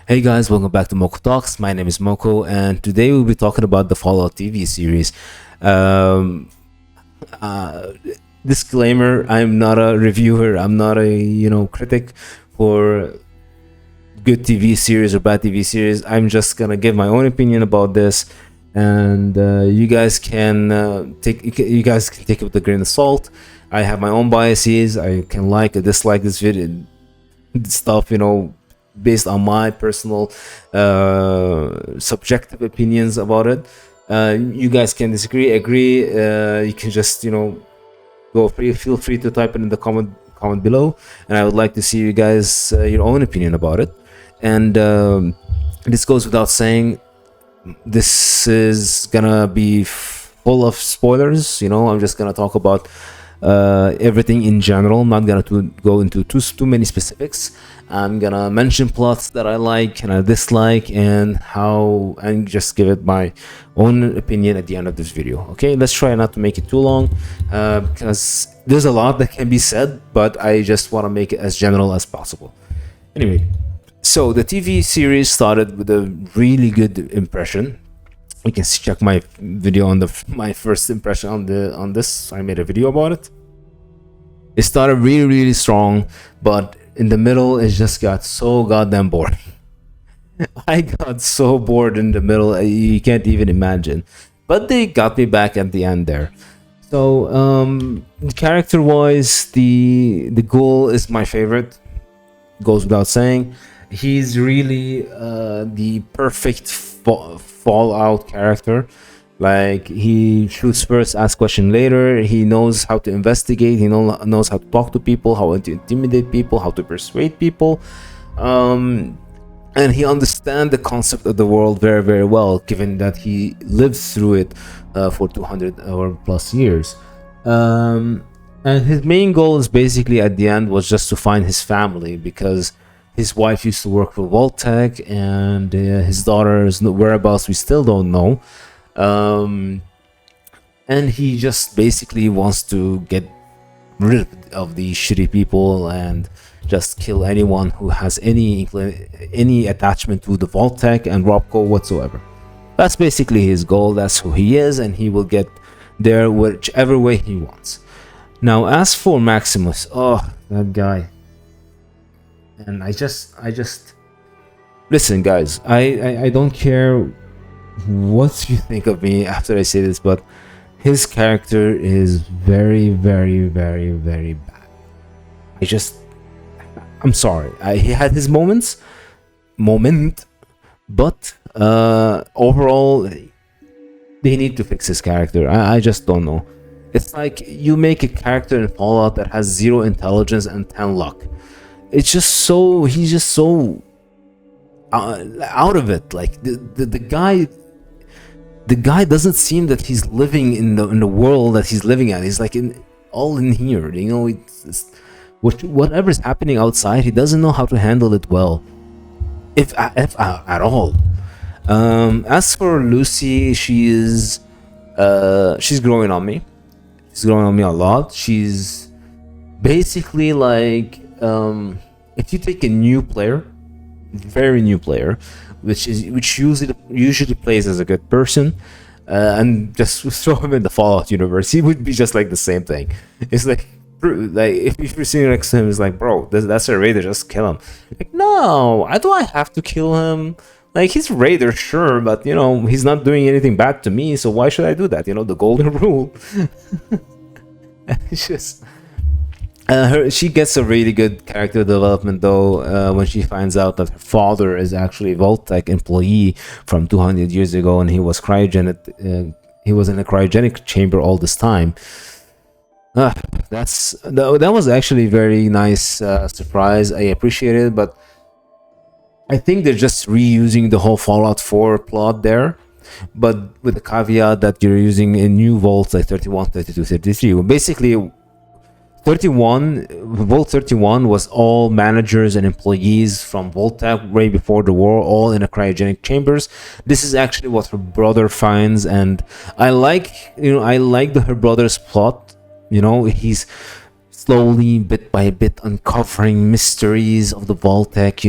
Hey guys, welcome back to Mokho Talks. My name is Mokho, and today we'll be talking about the Fallout TV series. Um, uh, Disclaimer: I'm not a reviewer. I'm not a critic for good TV series or bad TV series. I'm just gonna give my own opinion about this, and you guys can you guys can take it with a grain of salt. I have my own biases. I can like or dislike this video stuff, based on my personal subjective opinions about it. You guys can disagree, agree. You can just go free. Feel free to type it in the comment below, and I would like to see you guys your own opinion about it. And this goes without saying. This is gonna be full of spoilers. I'm just gonna talk about everything in general. I'm not gonna go into too many specifics. I'm gonna mention plots that I like and I dislike, and just give it my own opinion at the end of this video. Okay, let's try not to make it too long, because there's a lot that can be said, but I just want to make it as general as possible. Anyway, so the TV series started with a really good impression. You can check my video on my first impression on this. I made a video about it. It started really strong, but in the middle it just got so goddamn boring. I got so bored in the middle, you can't even imagine. But they got me back at the end there. So character wise, the goal is my favorite. Goes without saying. He's really the perfect Fallout character. Like, he shoots first, asks question later. He knows how to investigate. He knows how to talk to people, how to intimidate people, how to persuade people, and he understands the concept of the world very well, given that he lived through it for 200 or plus years. And his main goal is basically at the end was just to find his family, because his wife used to work for Vault-Tec, and his daughter's whereabouts we still don't know. And he just basically wants to get rid of these shitty people and just kill anyone who has any attachment to the Vault-Tec and Robco whatsoever. That's basically his goal. That's who he is, and he will get there whichever way he wants. Now, as for Maximus, that guy. And I just listen, guys. I don't care what you think of me after I say this, but his character is very bad. I'm sorry. He had his moment, but overall, they need to fix his character. I just don't know. It's like you make a character in Fallout that has 0 intelligence and 10 luck. He's just so out of it. Like the guy doesn't seem that he's living in the world that he's living at. He's like all in here. Whatever's happening outside, he doesn't know how to handle it well, if at all. As for Lucy, she's growing on me. She's growing on me a lot. She's basically like, if you take a new player, very new player, which usually plays as a good person, and just throw him in the Fallout universe, he would be just like the same thing. It's like if you're sitting next to him, it's like, bro, that's a raider, just kill him. Like, no, do I have to kill him? Like, he's a raider, sure, but he's not doing anything bad to me, so why should I do that? The golden rule. It's just she gets a really good character development though, when she finds out that her father is actually a Vault-Tec employee from 200 years ago, and he was he was in a cryogenic chamber all this time. That was actually a very nice surprise. I appreciate it, but I think they're just reusing the whole Fallout 4 plot there, but with the caveat that you're using a new vaults like 31, 32, 33. Basically, Vault 31 was all managers and employees from Vault-Tec way before the war, all in a cryogenic chambers. This is actually what her brother finds, and I like her brother's plot. slowly, bit by bit, uncovering mysteries of the Vault-Tec,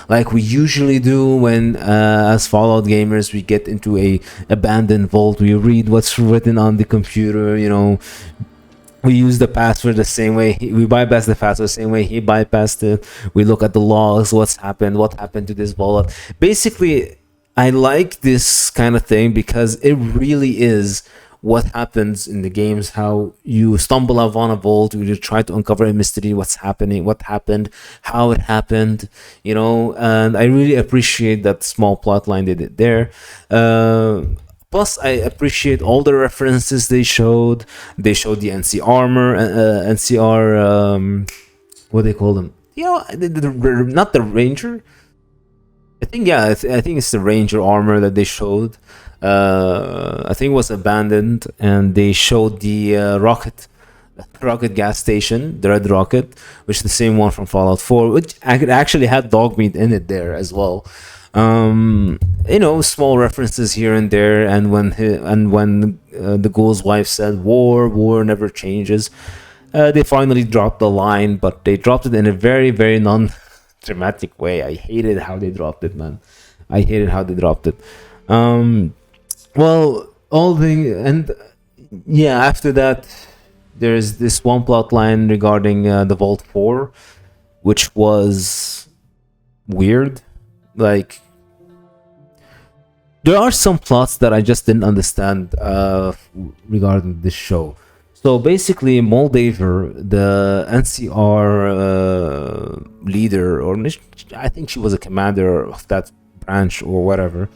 like we usually do when, as Fallout gamers, we get into a abandoned vault. We read what's written on the computer, we use the password the same way. We bypass the password the same way he bypassed it. We look at the logs, what happened to this vault. Basically, I like this kind of thing because it really is what happens in the games. How you stumble upon a vault, you try to uncover a mystery, what's happening, what happened, how it happened, and I really appreciate that small plot line they did there. Plus, I appreciate all the references they showed. They showed the NC armor, NCR, what do they call them? Not the Ranger. I think, yeah, I think it's the Ranger armor that they showed. I think it was abandoned, and they showed the rocket gas station, the Red Rocket, which is the same one from Fallout 4, which actually had dog meat in it there as well. Small references here and there, and when the ghoul's wife said war never changes, they finally dropped the line, but they dropped it in a very, very non-dramatic way. I hated how they dropped it, man. I hated how they dropped it. Well, all the and yeah, after that, there's this one plot line regarding the Vault 4, which was weird. Like, there are some plots that I just didn't understand regarding this show. So basically, Moldaver, the NCR leader, or I think she was a commander of that branch or whatever.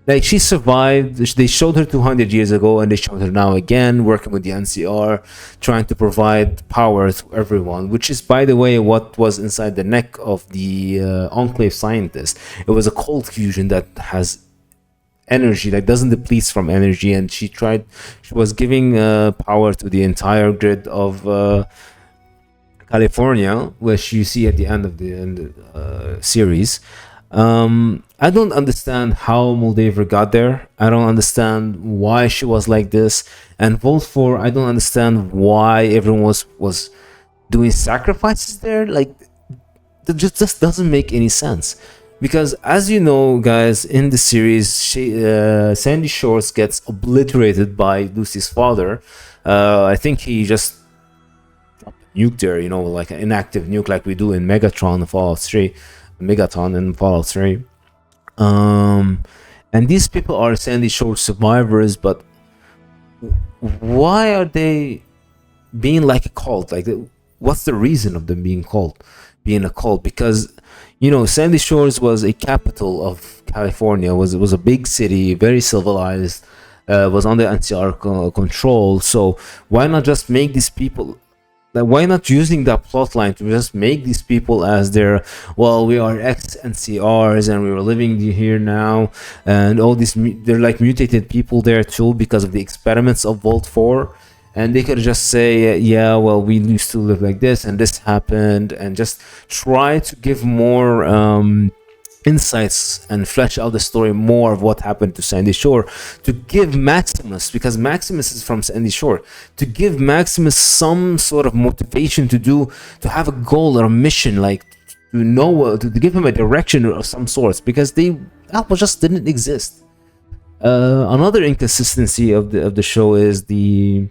Like, she survived. They showed her 200 years ago, and they showed her now again, working with the NCR, trying to provide power to everyone, which is, by the way, what was inside the neck of the Enclave scientist. It was a cold fusion that has energy, that doesn't deplete from energy, and she was giving power to the entire grid of California, which you see at the end of the series. I don't understand how Moldaver got there. I don't understand why she was like this. And Vault 4, I don't understand why everyone was doing sacrifices there. Like, that just doesn't make any sense. Because, as you know, guys, in the series, Sandy Shores gets obliterated by Lucy's father. I think he just dropped a nuke there, like an inactive nuke, like we do in Megaton in Fallout 3. And these people are Sandy Shores survivors, but why are they being like a cult? Like, what's the reason of them being a cult? Because Sandy Shores was a capital of California. Was a big city, very civilized. Was under NCR control. So why not just make these people? Why not using that plot line to just make these people as their, well, we are ex-NCRs and we are living here now, and all these they're like mutated people there too because of the experiments of Vault 4, and they could just say, yeah, well, we used to live like this and this happened, and just try to give more insights and flesh out the story more of what happened to Sandy Shore, to give Maximus, because Maximus is from Sandy Shore, to give Maximus some sort of motivation to have a goal or a mission, like to give him a direction of some sorts, because Alpha just didn't exist. Another inconsistency of the show is the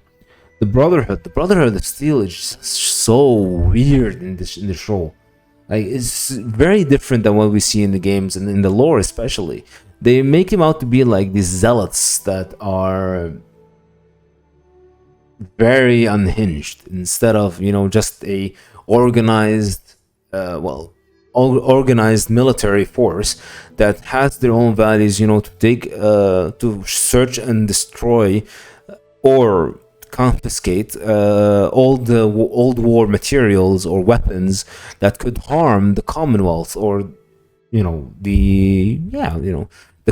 Brotherhood. The Brotherhood of Steel is just so weird in the show. Like, it's very different than what we see in the games and in the lore, especially. They make him out to be like these zealots that are very unhinged, instead of just a organized, organized military force that has their own values. To take, to search and destroy, or confiscate all the old war materials or weapons that could harm the Commonwealth, or the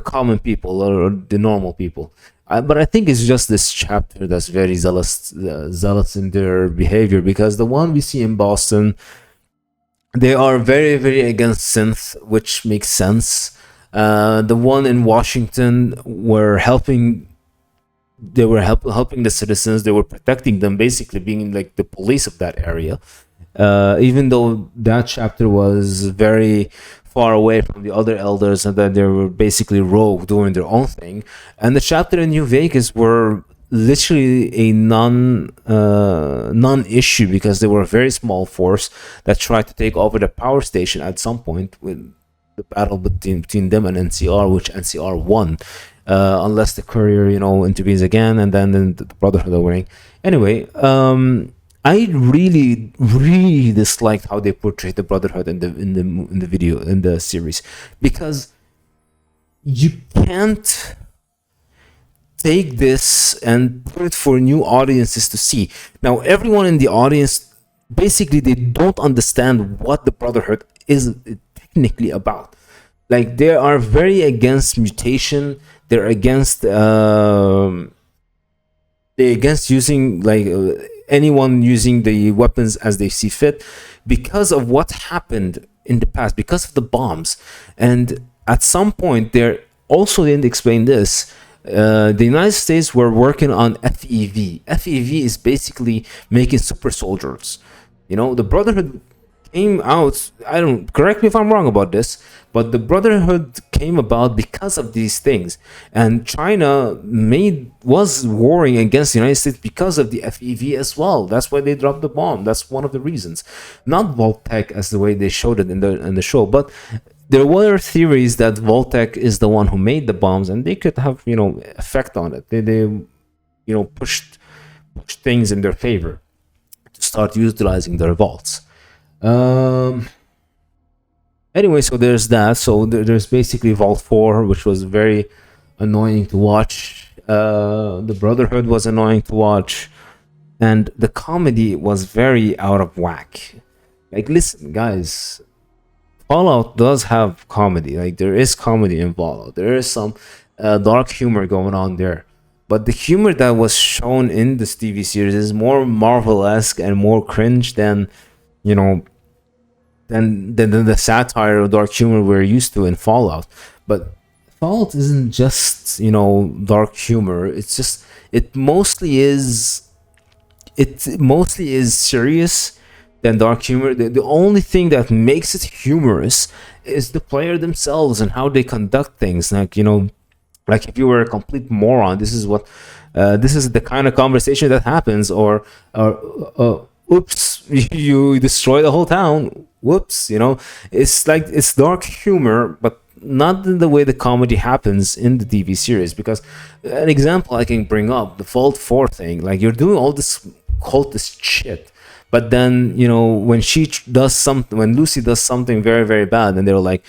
common people, or the normal people. But I think it's just this chapter that's very zealous in their behavior, because the one we see in Boston, they are very, very against synth, which makes sense. The one in Washington were helping they were helping the citizens. They were protecting them, basically being like the police of that area. Even though that chapter was very far away from the other elders, and that they were basically rogue doing their own thing. And the chapter in New Vegas were literally a non-issue, because they were a very small force that tried to take over the power station at some point with the battle between them and NCR, which NCR won, unless the courier, intervenes again, and then the Brotherhood are winning. Anyway, I really, really disliked how they portrayed the Brotherhood in the video, in the series, because you can't take this and put it for new audiences to see. Now, everyone in the audience, basically, they don't understand what the Brotherhood is technically about. Like, they are very against mutation. They're against using anyone using the weapons as they see fit, because of what happened in the past, because of the bombs. And at some point, they also didn't explain this. The United States were working on FEV. FEV is basically making super soldiers. The Brotherhood came out. Correct me if I'm wrong about this, but the Brotherhood came about because of these things. And China was warring against the United States because of the FEV as well. That's why they dropped the bomb. That's one of the reasons. Not Voltec as the way they showed it in the show, but there were theories that Voltec is the one who made the bombs, and they could have, effect on it. They pushed things in their favor to start utilizing their vaults. Anyway, so there's that. So there's basically Vault 4, which was very annoying to watch. The Brotherhood was annoying to watch, and the comedy was very out of whack. Like, listen, guys, Fallout does have comedy. Like, there is comedy in Fallout. There is some dark humor going on there. But the humor that was shown in this TV series is more Marvel-esque and more cringe than, than the satire or dark humor we're used to in Fallout. But Fallout isn't just, dark humor. It's just, it mostly is serious than dark humor. The only thing that makes it humorous is the player themselves and how they conduct things. Like, like if you were a complete moron, this is the kind of conversation that happens. Or oops, you destroy the whole town. Whoops, it's dark humor, but not in the way the comedy happens in the TV series. Because an example I can bring up, the Vault 4 thing, like, you're doing all this cultist shit, but then, when when Lucy does something very, very bad, and they're like,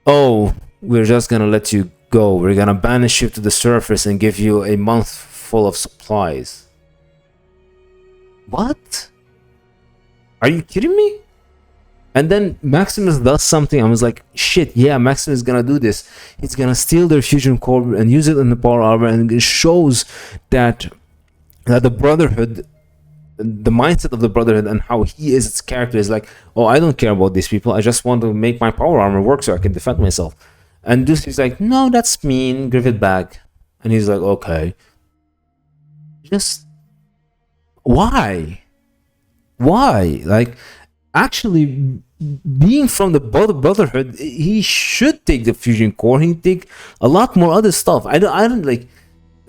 oh, we're just gonna let you go. We're gonna banish you to the surface and give you a month full of supplies. What? Are you kidding me? And then Maximus does something. I was like, shit, yeah, Maximus is gonna do this. He's gonna steal their fusion core and use it in the power armor, and it shows that the Brotherhood, the mindset of the Brotherhood and how he is, its character is like, oh, I don't care about these people. I just want to make my power armor work so I can defend myself. And Lucy's like, no, that's mean. Give it back. And he's like, okay. Just why? Like, actually, being from the Brotherhood, he should take the fusion core. He'd take a lot more other stuff. I don't like.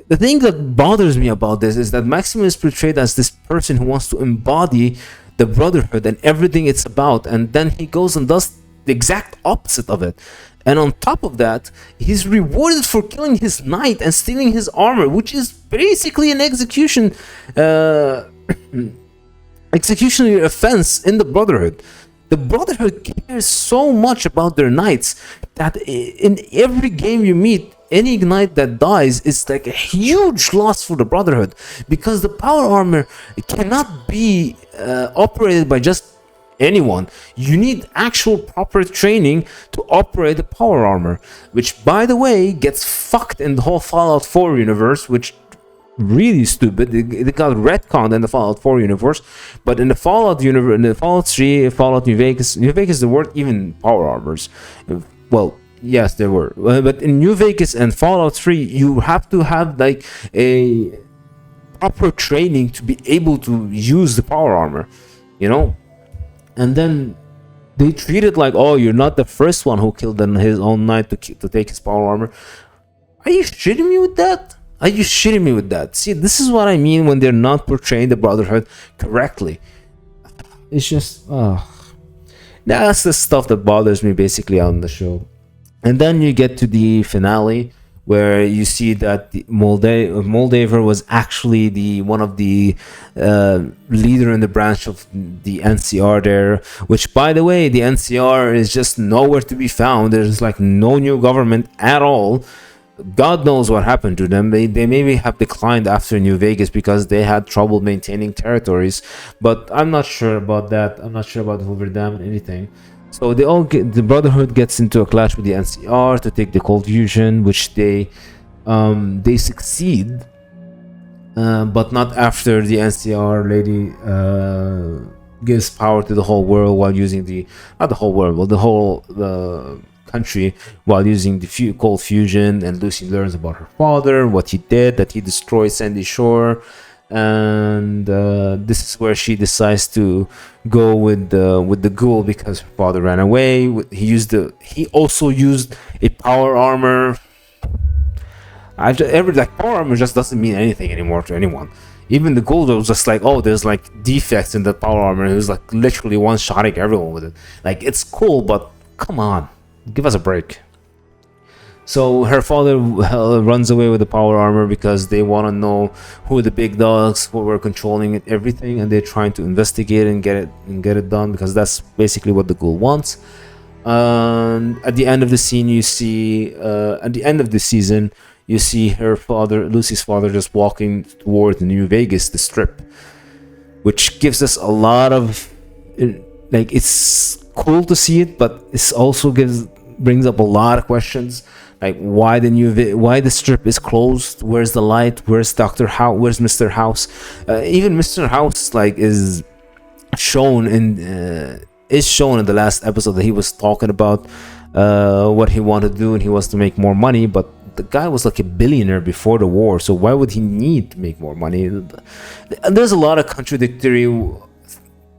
The thing that bothers me about this is that Maximus is portrayed as this person who wants to embody the Brotherhood and everything it's about, and then he goes and does the exact opposite of it. And on top of that, he's rewarded for killing his knight and stealing his armor, which is basically an executionary offense in the Brotherhood. The Brotherhood cares so much about their knights that in every game you meet, any knight that dies is like a huge loss for the Brotherhood, because the power armor cannot be operated by just anyone. You need actual proper training to operate the power armor, which, by the way, gets fucked in the whole Fallout 4 universe, which really stupid. It got retconned in the Fallout 4 universe, but in the Fallout universe, in the Fallout 3, Fallout New Vegas, there weren't even power armors. Well, Yes, there were. But in New Vegas and Fallout 3, you have to have like a proper training to be able to use the power armor, you know? And then they treat it like, oh, you're not the first one who killed his own knight to take his power armor. Are you shitting me with that? Are you shitting me with that? See, this is what I mean when they're not portraying the Brotherhood correctly. It's just, that's the stuff that bothers me basically on the show. And then you get to the finale where you see that Moldaver was actually the one of the leader in the branch of the NCR there, which, by the way, the NCR is just nowhere to be found. There's like no new government at all. God knows what happened to them. They maybe have declined after New Vegas because they had trouble maintaining territories, but I'm not sure about that. I'm not sure about Hoover-Dam and anything. So the Brotherhood gets into a clash with the NCR to take the Cold Fusion, which they succeed, but not after the NCR lady gives power to the whole world while using not the whole world, but the whole country while using the Cold Fusion. And Lucy learns about her father, what he did, that he destroyed Sandy Shore, and this is where she decides to go with the ghoul because her father ran away. He also used a power armor. Power armor just doesn't mean anything anymore to anyone. Even the ghoul was just like, oh, there's like defects in the power armor. It was like literally one-shotting everyone with it. Like, it's cool, but come on, give us a break. So her father runs away with the power armor because they want to know who the big dogs who were controlling it, everything, and they're trying to investigate and get it done because that's basically what the ghoul wants. At the end of the scene, you see at the end of the season, you see her father, Lucy's father, just walking towards New Vegas, the Strip, which gives us a lot of like, it's cool to see it, but it also brings up a lot of questions, like why the Strip is closed, where's the light, where's Dr. House, where's Mr. House. Even Mr. House like is shown in the last episode that he was talking about what he wanted to do, and he wants to make more money, but the guy was like a billionaire before the war, so why would he need to make more money? And there's a lot of contradictory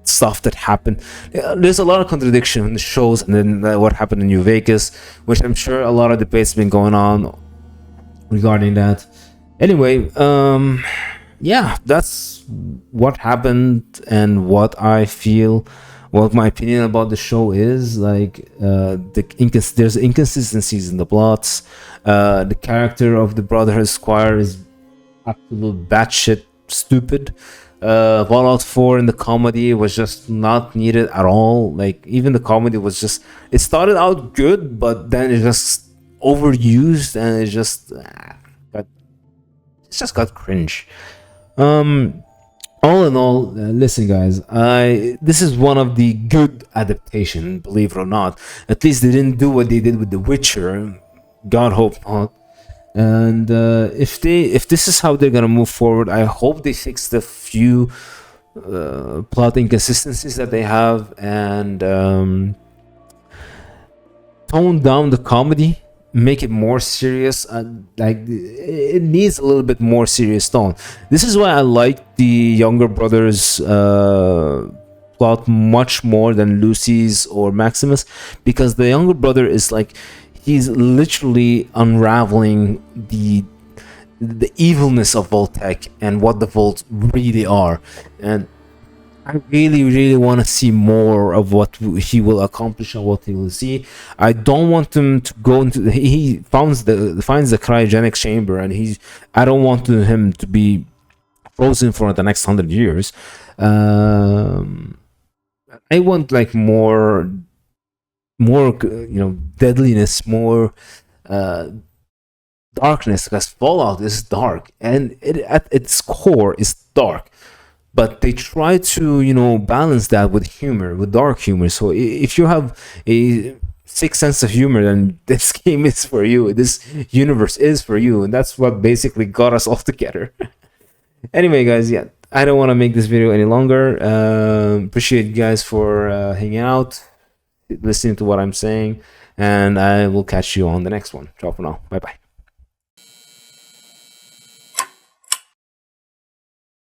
stuff that happened. There's a lot of contradiction in the shows, and then what happened in New Vegas, which I'm sure a lot of debates been going on regarding that. Anyway, yeah, that's what happened and what I feel, what my opinion about the show is. Like, there's inconsistencies in the plots. The character of the Brotherhood Squire is absolute batshit stupid. Fallout 4 in the comedy was just not needed at all. Like, even the comedy was just, it started out good, but then it just overused, and it just got cringe. All in all, listen, guys, this is one of the good adaptation, believe it or not. At least they didn't do what they did with The Witcher. God hope not. And if this is how they're gonna move forward, I hope they fix the few plot inconsistencies that they have, and tone down the comedy, make it more serious. Like, it needs a little bit more serious tone. This is why I like the younger brothers plot much more than Lucy's or Maximus, because the younger brother is like, he's literally unraveling the evilness of Voltec and what the Volts really are. And I really, really want to see more of what he will accomplish and what he will see. I don't want him to go into. He finds the cryogenic chamber, and I don't want him to be frozen for the next 100 years. I want like more, deadliness, more darkness, because Fallout is dark, and it at its core is dark. But they try to, balance that with humor, with dark humor. So if you have a sick sense of humor, then this game is for you. This universe is for you, and that's what basically got us all together. Anyway, guys, yeah, I don't want to make this video any longer. Appreciate you guys for hanging out, listening to what I'm saying. and I will catch you on the next one. Ciao for now. Bye bye.